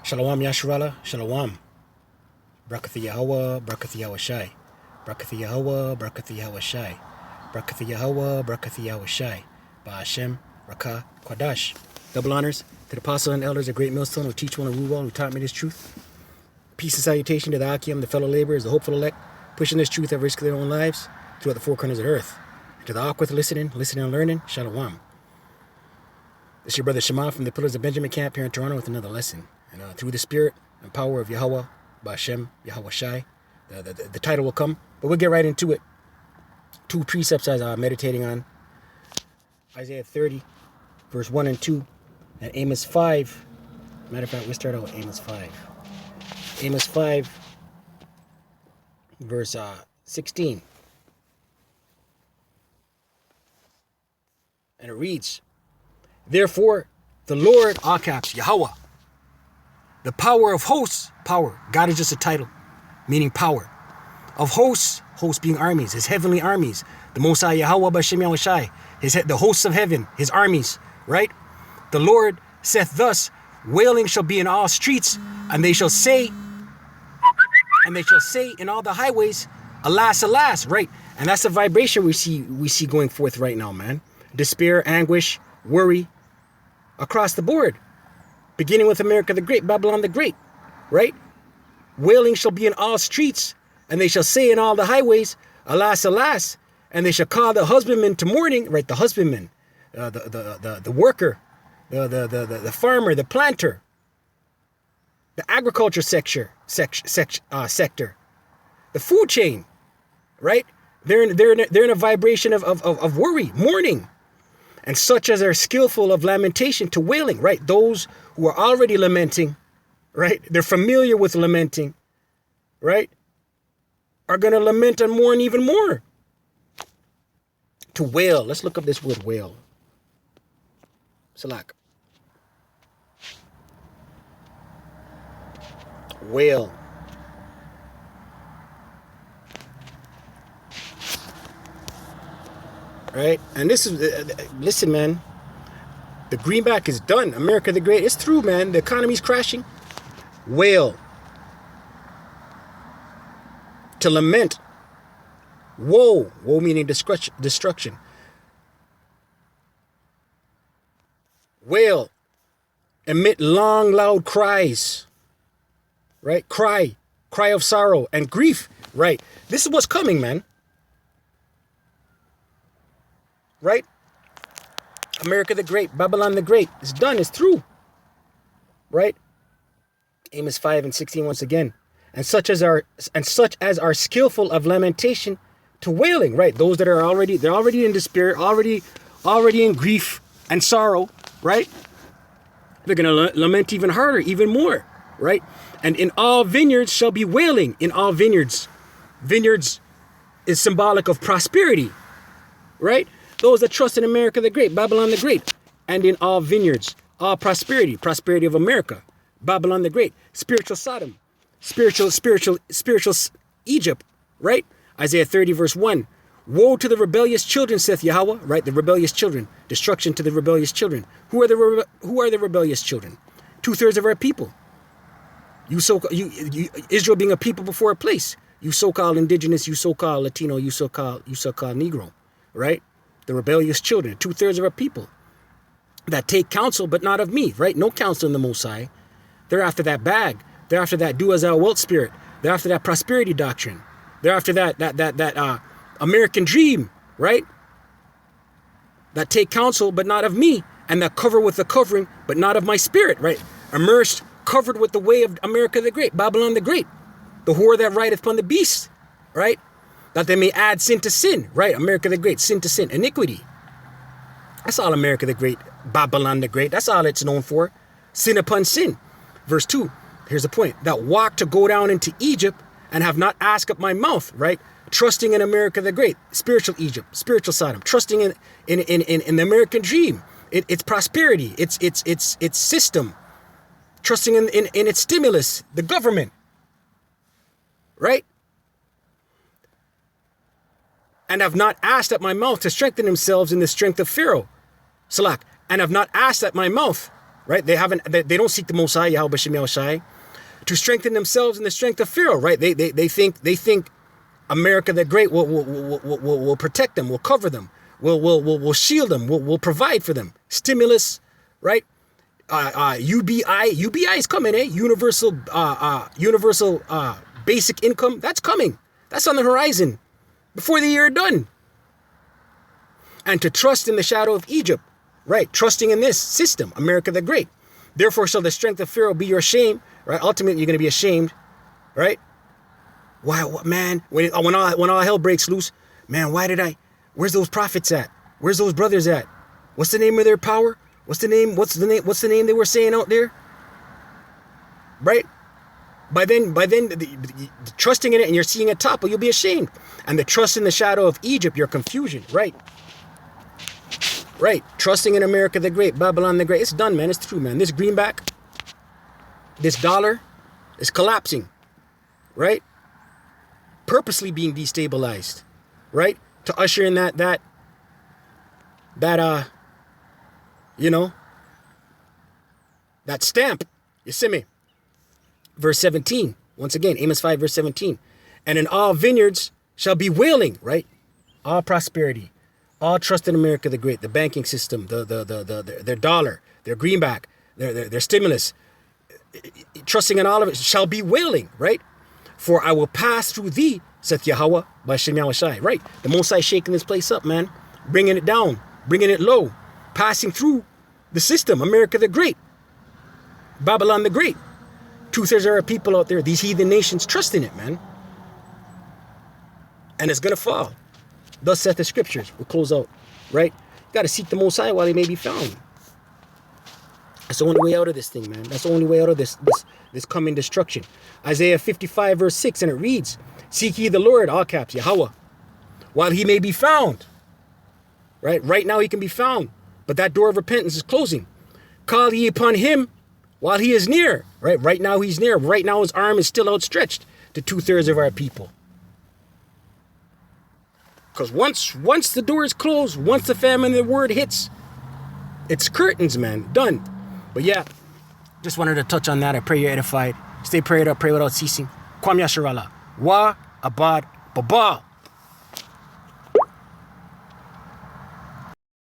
Shalom Yasharallah, Shalom. Barakat YaHaWah, Barakat YaHaWaShi. Barakat YaHaWah, Barakat YaHaWaShi. Barakat YaHaWah, Barakat YaHaWaShi. BaHaSham, Rawcha, Qadash. Double honors to the apostles and elders of Great Millstone who teach one and rule well, who taught me this truth. Peace and salutation to the Akim, the fellow laborers, the hopeful elect, pushing this truth at risk of their own lives throughout the four corners of the earth. And to the awkward listening and learning, Shalom. This is your brother Shema from the Pillars of Benjamin Camp here in Toronto with another lesson. And through the spirit and power of YaHaWah, BaHaSham, YaHaWaShi, the title will come. But we'll get right into it. Two precepts I was meditating on. Isaiah 30, verse 1 and 2. And Amos 5. Matter of fact, we'll start out with Amos 5. Amos 5, verse 16. And it reads, therefore, the Lord, all caps, YaHaWah, the power of hosts, power. God is just a title, meaning power. Of hosts, hosts being armies, his heavenly armies. The Most High YaHaWah, BaHaSham, YaHaWaShi, the hosts of heaven, his armies, right? The Lord saith thus, wailing shall be in all streets, and they shall say in all the highways, alas, alas, right? And that's the vibration we see going forth right now, man. Despair, anguish, worry, across the board. Beginning with America the Great, Babylon the Great, right? Wailing shall be in all streets, and they shall say in all the highways, alas, alas, and they shall call the husbandman to mourning, right? The husbandman, the worker, the farmer, the planter, the agriculture sector, the food chain, right? They're in a vibration of worry, mourning. And such as are skillful of lamentation to wailing, right? Those who are already lamenting, right? They're familiar with lamenting, right? Are going to lament and mourn even more. To wail. Let's look up this word wail. Salak. Wail. Right? And this is, listen, man, the greenback is done. America the Great, it's through, man. The economy's crashing. Wail. To lament. Woe. Woe meaning destruction. Wail. Emit long, loud cries. Right? Cry of sorrow and grief. Right? This is what's coming, man. Right? America the Great, Babylon the Great. It's done. It's through. Right? Amos 5 and 16 once again. And such as are skillful of lamentation to wailing. Right? Those that they're already in despair, already in grief and sorrow. Right? They're going to lament even harder, even more. Right? And in all vineyards shall be wailing. In all vineyards. Vineyards is symbolic of prosperity. Right? Those that trust in America the Great, Babylon the Great, and in all vineyards, all prosperity of America, Babylon the Great, spiritual Sodom, spiritual Egypt, right? Isaiah 30 verse 1, woe to the rebellious children, saith YaHaWah, right? The rebellious children, destruction to the rebellious children. Who are the rebellious children? 2/3 of our people. Israel being a people before a place. You so-called indigenous, you so-called Latino, you so-called Negro, right? The rebellious children, 2/3 of our people that take counsel, but not of me, right? No counsel in the Most High. They're after that bag. They're after that do as thou wilt spirit. They're after that prosperity doctrine. They're after that American dream, right? That take counsel, but not of me, and that cover with the covering, but not of my spirit, right? Immersed, covered with the way of America the Great, Babylon the Great, the whore that rideth upon the beast, right? That they may add sin to sin, right? America the Great, sin to sin, iniquity. That's all America the Great, Babylon the Great. That's all it's known for. Sin upon sin. Verse 2, here's the point. That walk to go down into Egypt and have not asked up my mouth, right? Trusting in America the Great, spiritual Egypt, spiritual Sodom, trusting in the American dream, its prosperity, its system, trusting in its stimulus, the government, right? And have not asked at my mouth to strengthen themselves in the strength of Pharaoh. Salak. And have not asked at my mouth right? They don't seek the Most High, YaHaWah BaHaSham YaHaWaShi, to strengthen themselves in the strength of Pharaoh, right? They think America the Great will protect them, will cover them, will shield them, will provide for them. Stimulus, right? UBI is coming, eh? Universal basic income, that's coming. That's on the horizon before the year done. And to trust in the shadow of Egypt, right? Trusting in this system, America the Great. Therefore shall the strength of Pharaoh be your shame, right? Ultimately, you're going to be ashamed, right? Why, man? When all hell breaks loose, man, where's those prophets at? Where's those brothers at? What's the name of their power? What's the name they were saying out there? Right? By then, the trusting in it and you're seeing it topple, you'll be ashamed. And the trust in the shadow of Egypt, your confusion, right? Right. Trusting in America the Great, Babylon the Great. It's done, man. It's true, man. This greenback, this dollar is collapsing, right? Purposely being destabilized, right? To usher in that stamp. You see me? Verse 17. Once again, Amos 5, verse 17. And in all vineyards shall be wailing, right? All prosperity. All trust in America the Great, the banking system, their dollar, their greenback, their stimulus. Trusting in all of it shall be wailing, right? For I will pass through thee, saith YaHaWah BaHaSham YaHaWaShi, right? The Most High shaking this place up, man. Bringing it down, bringing it low, passing through the system, America the Great, Babylon the Great. 2/3 of our people out there, these heathen nations, trust in it, man. And it's going to fall. Thus saith the scriptures. We'll close out, right? You got to seek the Most High while he may be found. That's the only way out of this thing, man. That's the only way out of this coming destruction. Isaiah 55, verse 6, and it reads, seek ye the Lord, all caps, YaHaWah, while he may be found. Right? Right now he can be found, but that door of repentance is closing. Call ye upon him while he is near. Right? Right now he's near. Right now his arm is still outstretched to 2/3 of our people. Because once the door is closed, once the famine of the word hits, it's curtains, man. Done. But yeah, just wanted to touch on that. I pray you're edified. Stay prayed up, pray without ceasing. Kwam Yasharallah. Wa Abad Baba.